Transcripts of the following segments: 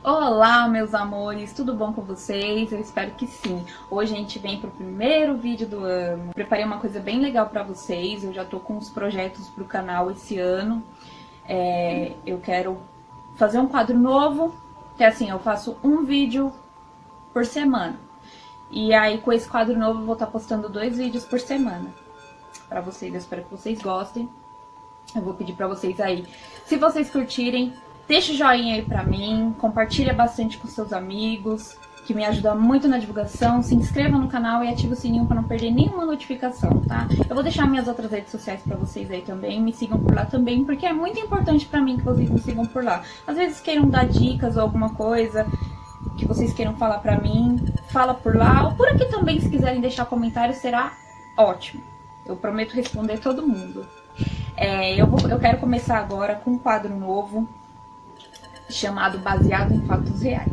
Olá, meus amores, tudo bom com vocês? Eu espero que sim. Hoje a gente vem pro primeiro vídeo do ano. Preparei uma coisa bem legal pra vocês. Eu já tô com os projetos pro canal esse ano. Eu quero fazer um quadro novo, que é assim, eu faço um vídeo por semana. E aí, com esse quadro novo, eu vou estar postando 2 vídeos por semana pra vocês. Eu espero que vocês gostem. Eu vou pedir pra vocês aí, se vocês curtirem, deixa o joinha aí pra mim, compartilha bastante com seus amigos, que me ajuda muito na divulgação. Se inscreva no canal e ative o sininho pra não perder nenhuma notificação, tá? Eu vou deixar minhas outras redes sociais pra vocês aí também, me sigam por lá também, porque é muito importante pra mim que vocês me sigam por lá. Às vezes queiram dar dicas ou alguma coisa que vocês queiram falar pra mim, fala por lá, ou por aqui também, se quiserem deixar comentários, será ótimo. Eu prometo responder todo mundo. Eu quero começar agora com um quadro novo, chamado Baseado em Fatos Reais.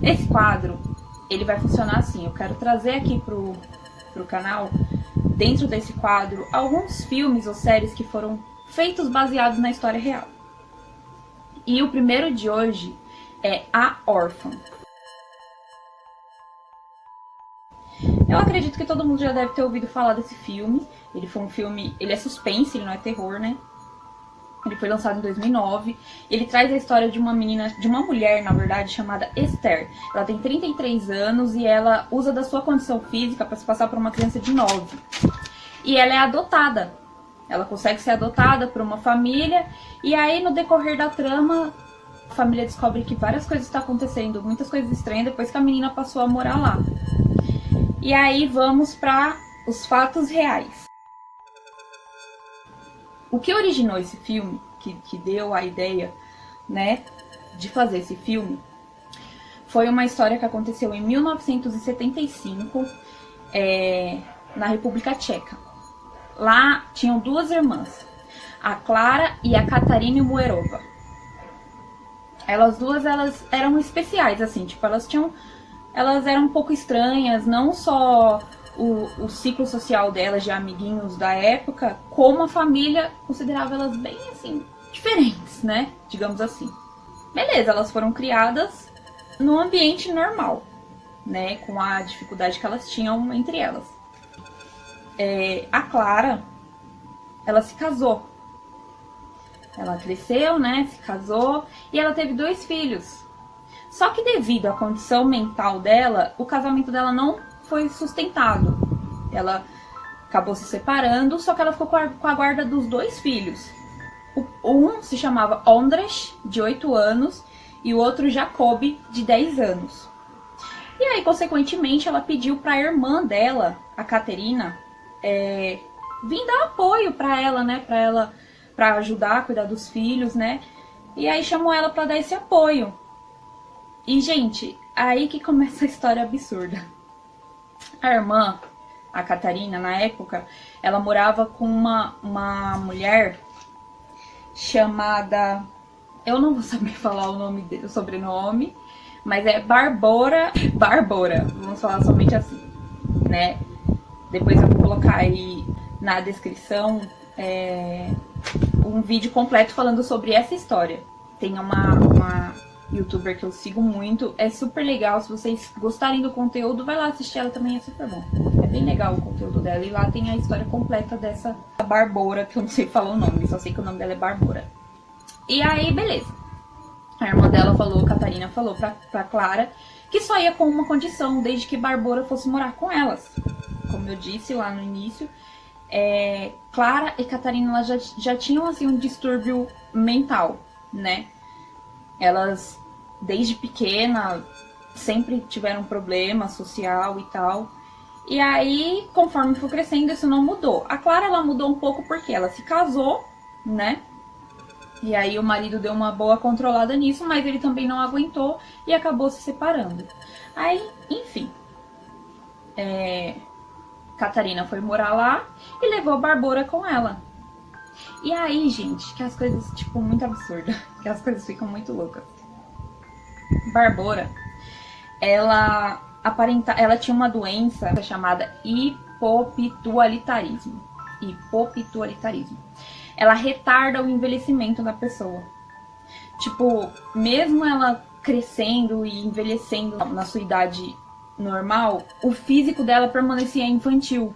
Esse quadro, ele vai funcionar assim, eu quero trazer aqui pro canal, dentro desse quadro, alguns filmes ou séries que foram feitos baseados na história real. E o primeiro de hoje é A Órfã. Eu acredito que todo mundo já deve ter ouvido falar desse filme. Ele foi um filme, ele é suspense, ele não é terror, né? Ele foi lançado em 2009. Ele traz a história de uma menina, de uma mulher, na verdade, chamada Esther. Ela tem 33 anos e ela usa da sua condição física para se passar por uma criança de 9. E ela é adotada. Ela consegue ser adotada por uma família. E aí, no decorrer da trama, a família descobre que várias coisas estão acontecendo, muitas coisas estranhas, depois que a menina passou a morar lá. E aí vamos para os fatos reais. O que originou esse filme, que deu a ideia, né, de fazer esse filme, foi uma história que aconteceu em 1975, na República Tcheca. Lá tinham 2 irmãs, a Klara e a Katarina Muerova. Elas duas, elas eram especiais, assim, tipo, elas eram um pouco estranhas, não só o ciclo social delas, de amiguinhos da época, como a família considerava elas bem, assim, diferentes, né? Digamos assim. Beleza, elas foram criadas num ambiente normal, né? Com a dificuldade que elas tinham entre elas. A Klara, ela se casou. Ela cresceu, né? Se casou e ela teve 2 filhos. Só que devido à condição mental dela, o casamento dela não foi sustentado. Ela acabou se separando, só que ela ficou com a guarda dos 2 filhos. Um se chamava Ondrej, de 8 anos, e o outro Jacob, de 10 anos. E aí, consequentemente, ela pediu para a irmã dela, a Katerina, vir dar apoio para ela, né? Para ajudar a cuidar dos filhos, né? E aí chamou ela para dar esse apoio. E, gente, aí que começa a história absurda. A irmã, a Katarina, na época, ela morava com uma mulher chamada... Eu não vou saber falar o nome dele, o sobrenome, mas é Bárbara. Vamos falar somente assim, né? Depois eu vou colocar aí na descrição um vídeo completo falando sobre essa história. Tem uma youtuber que eu sigo muito, é super legal. Se vocês gostarem do conteúdo, vai lá assistir ela também, é super bom. É bem legal o conteúdo dela, e lá tem a história completa dessa Bárbara, que eu não sei falar o nome, só sei que o nome dela é Bárbara. E aí, beleza. A irmã dela falou, Katarina falou pra Klara, que só ia com uma condição, desde que Bárbara fosse morar com elas. Como eu disse lá no início, Klara e Katarina, elas já tinham, assim, um distúrbio mental, né? Elas, desde pequena, sempre tiveram problema social e tal. E aí, conforme foi crescendo, isso não mudou. A Klara, ela mudou um pouco porque ela se casou, né? E aí o marido deu uma boa controlada nisso, mas ele também não aguentou e acabou se separando. Aí, enfim, Katarina foi morar lá e levou a Bárbara com ela. E aí, gente, que as coisas, tipo, muito absurdas, que as coisas ficam muito loucas. Bárbara, ela tinha uma doença chamada hipopitualitarismo. ela retarda o envelhecimento da pessoa. Tipo, mesmo ela crescendo e envelhecendo na sua idade normal, o físico dela permanecia infantil.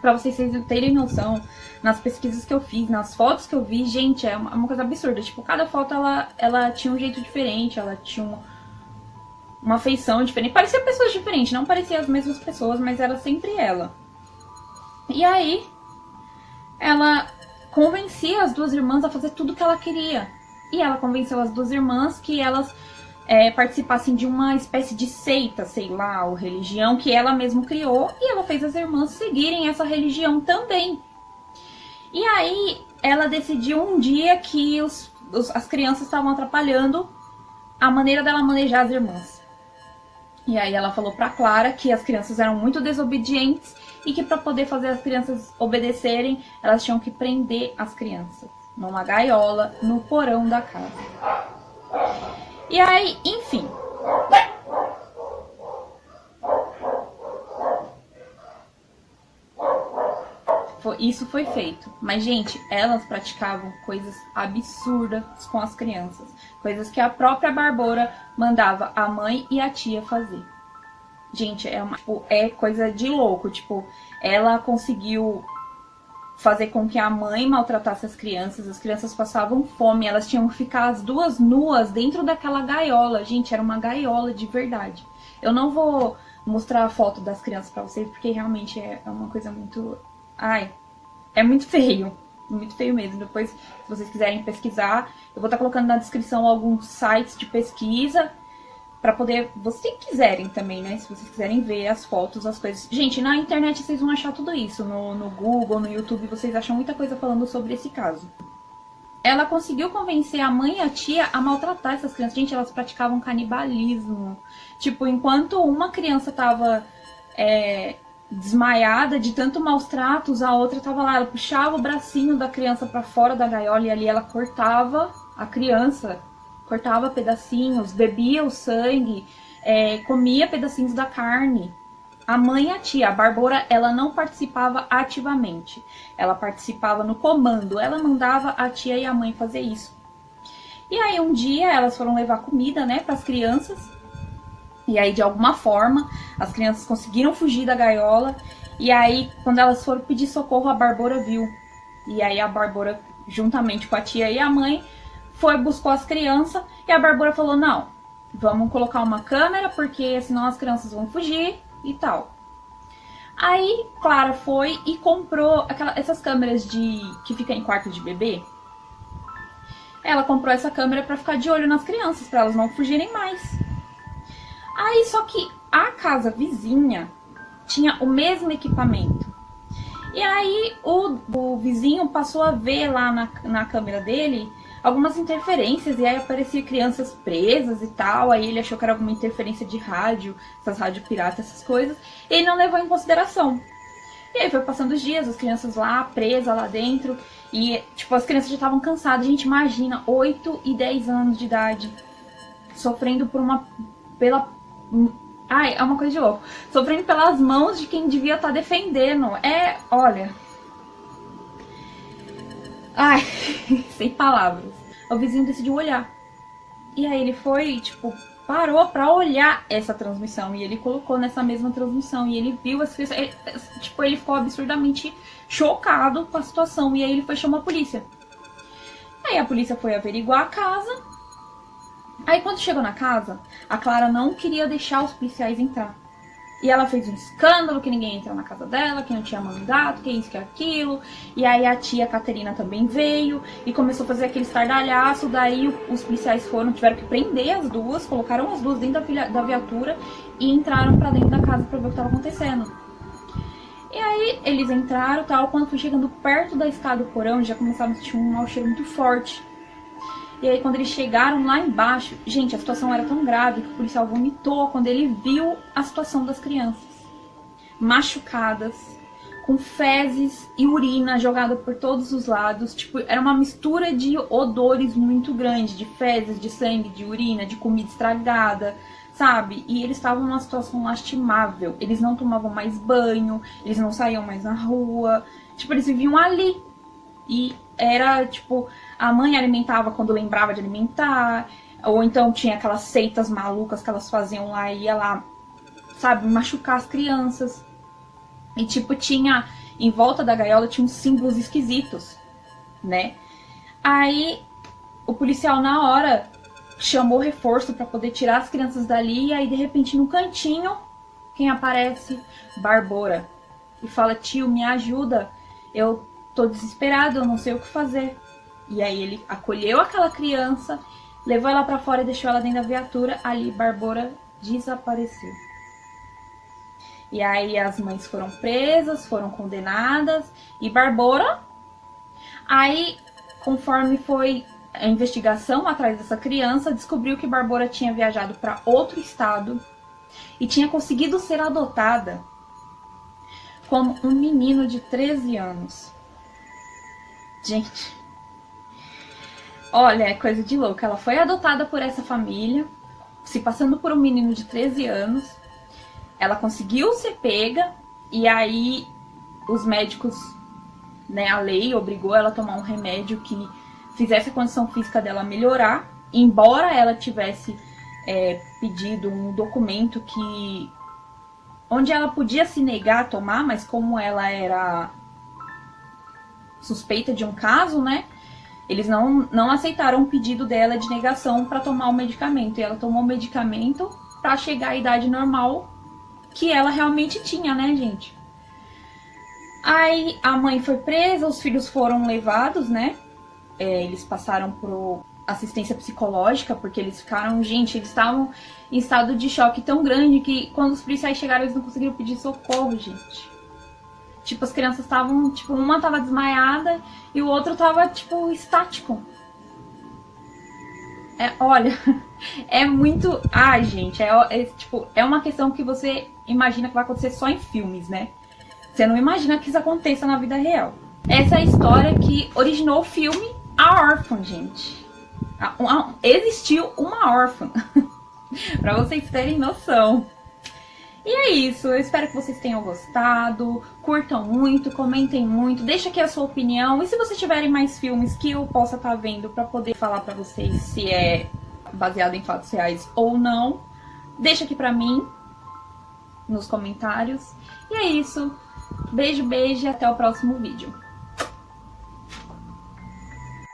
Pra vocês terem noção, nas pesquisas que eu fiz, nas fotos que eu vi, gente, é uma coisa absurda. Tipo, cada foto ela tinha um jeito diferente, ela tinha uma feição diferente. Parecia pessoas diferentes, não parecia as mesmas pessoas, mas era sempre ela. E aí, ela convencia as duas irmãs a fazer tudo que ela queria. E ela convenceu as duas irmãs que elas participassem de uma espécie de seita, sei lá, ou religião que ela mesma criou. E ela fez as irmãs seguirem essa religião também. E aí, ela decidiu um dia que as crianças estavam atrapalhando a maneira dela manejar as irmãs. E aí ela falou pra Clara que as crianças eram muito desobedientes e que para poder fazer as crianças obedecerem, elas tinham que prender as crianças numa gaiola no porão da casa. E aí, enfim. Isso foi feito. Mas, gente, elas praticavam coisas absurdas com as crianças. Coisas que a própria Bárbara mandava a mãe e a tia fazer. Gente, é coisa de louco. Tipo, ela conseguiu fazer com que a mãe maltratasse as crianças passavam fome, elas tinham que ficar as duas nuas dentro daquela gaiola. Gente, era uma gaiola de verdade. Eu não vou mostrar a foto das crianças pra vocês, porque realmente é uma coisa muito... Ai, é muito feio mesmo. Depois, se vocês quiserem pesquisar, eu vou estar colocando na descrição alguns sites de pesquisa, pra poder, vocês quiserem também, né? Se vocês quiserem ver as fotos, as coisas. Gente, na internet vocês vão achar tudo isso. No Google, no YouTube, vocês acham muita coisa falando sobre esse caso. Ela conseguiu convencer a mãe e a tia a maltratar essas crianças. Gente, elas praticavam canibalismo. Tipo, enquanto uma criança tava desmaiada de tanto maus tratos, a outra tava lá. Ela puxava o bracinho da criança pra fora da gaiola e ali ela cortava a criança. Cortava pedacinhos, bebia o sangue, comia pedacinhos da carne. A mãe e a tia, a Bárbara, ela não participava ativamente. Ela participava no comando, ela mandava a tia e a mãe fazer isso. E aí um dia elas foram levar comida, né, para as crianças. E aí de alguma forma as crianças conseguiram fugir da gaiola. E aí quando elas foram pedir socorro, a Bárbara viu. E aí a Bárbara, juntamente com a tia e a mãe, buscou as crianças e a Bárbara falou, não, vamos colocar uma câmera porque senão as crianças vão fugir e tal. Aí Clara foi e comprou essas câmeras que ficam em quarto de bebê. Ela comprou essa câmera para ficar de olho nas crianças, para elas não fugirem mais. Aí só que a casa vizinha tinha o mesmo equipamento. E aí o vizinho passou a ver lá na câmera dele algumas interferências, e aí aparecia crianças presas e tal, aí ele achou que era alguma interferência de rádio, essas rádio pirata, essas coisas, e ele não levou em consideração. E aí foi passando os dias, as crianças lá, presas lá dentro, e tipo, as crianças já estavam cansadas. A gente imagina, 8 e 10 anos de idade, sofrendo Ai, é uma coisa de louco. Sofrendo pelas mãos de quem devia estar defendendo. Olha... Ai, sem palavras. O vizinho decidiu olhar. E aí ele foi, tipo, parou pra olhar essa transmissão. E ele colocou nessa mesma transmissão. E ele viu as crianças. Ele ficou absurdamente chocado com a situação. E aí ele foi chamar a polícia. Aí a polícia foi averiguar a casa. Aí quando chegou na casa, a Clara não queria deixar os policiais entrar. E ela fez um escândalo que ninguém entra na casa dela, que não tinha mandato, que isso, que aquilo. E aí a tia Caterina também veio e começou a fazer aquele estardalhaço. Daí os policiais tiveram que prender as duas, colocaram as duas dentro da viatura e entraram pra dentro da casa pra ver o que estava acontecendo. E aí eles entraram e tal, quando foi chegando perto da escada do porão, já começaram a sentir um mau cheiro muito forte. E aí quando eles chegaram lá embaixo, gente, a situação era tão grave que o policial vomitou quando ele viu a situação das crianças. Machucadas, com fezes e urina jogada por todos os lados. Tipo, era uma mistura de odores muito grande, de fezes, de sangue, de urina, de comida estragada, sabe? E eles estavam numa situação lastimável. Eles não tomavam mais banho, eles não saíam mais na rua. Tipo, eles viviam ali. E era, tipo, a mãe alimentava quando lembrava de alimentar, ou então tinha aquelas seitas malucas que elas faziam lá e ia lá, sabe, machucar as crianças. E, tipo, tinha, em volta da gaiola, tinha uns símbolos esquisitos, né? Aí, o policial, na hora, chamou reforço pra poder tirar as crianças dali, e aí, de repente, no cantinho, quem aparece? Barbora. E fala, tio, me ajuda, eu tô desesperado, eu não sei o que fazer. E aí ele acolheu aquela criança, levou ela pra fora e deixou ela dentro da viatura. Ali, Barbora desapareceu. E aí as mães foram presas, foram condenadas. E Barbora... Aí, conforme foi a investigação atrás dessa criança, descobriu que Barbora tinha viajado para outro estado e tinha conseguido ser adotada como um menino de 13 anos. Gente, olha, é coisa de louco. Ela foi adotada por essa família, se passando por um menino de 13 anos. Ela conseguiu ser pega e aí os médicos, né, a lei obrigou ela a tomar um remédio que fizesse a condição física dela melhorar, embora ela tivesse pedido um documento que onde ela podia se negar a tomar, mas como ela era suspeita de um caso, né, eles não aceitaram o pedido dela de negação para tomar o medicamento. E ela tomou o medicamento para chegar à idade normal que ela realmente tinha, né, gente? Aí a mãe foi presa, os filhos foram levados, né? Eles passaram por assistência psicológica, porque eles ficaram, gente, eles estavam em estado de choque tão grande que quando os policiais chegaram eles não conseguiram pedir socorro, gente. Tipo, as crianças estavam, tipo, uma tava desmaiada e o outro tava, tipo, estático. Olha, é muito... Ai, gente, tipo, é uma questão que você imagina que vai acontecer só em filmes, né? Você não imagina que isso aconteça na vida real. Essa é a história que originou o filme A Órfã, gente. Existiu uma órfã. Pra vocês terem noção. E é isso, eu espero que vocês tenham gostado, curtam muito, comentem muito, deixa aqui a sua opinião. E se vocês tiverem mais filmes que eu possa estar vendo pra poder falar pra vocês se é baseado em fatos reais ou não, deixa aqui pra mim nos comentários. E é isso, beijo, beijo e até o próximo vídeo.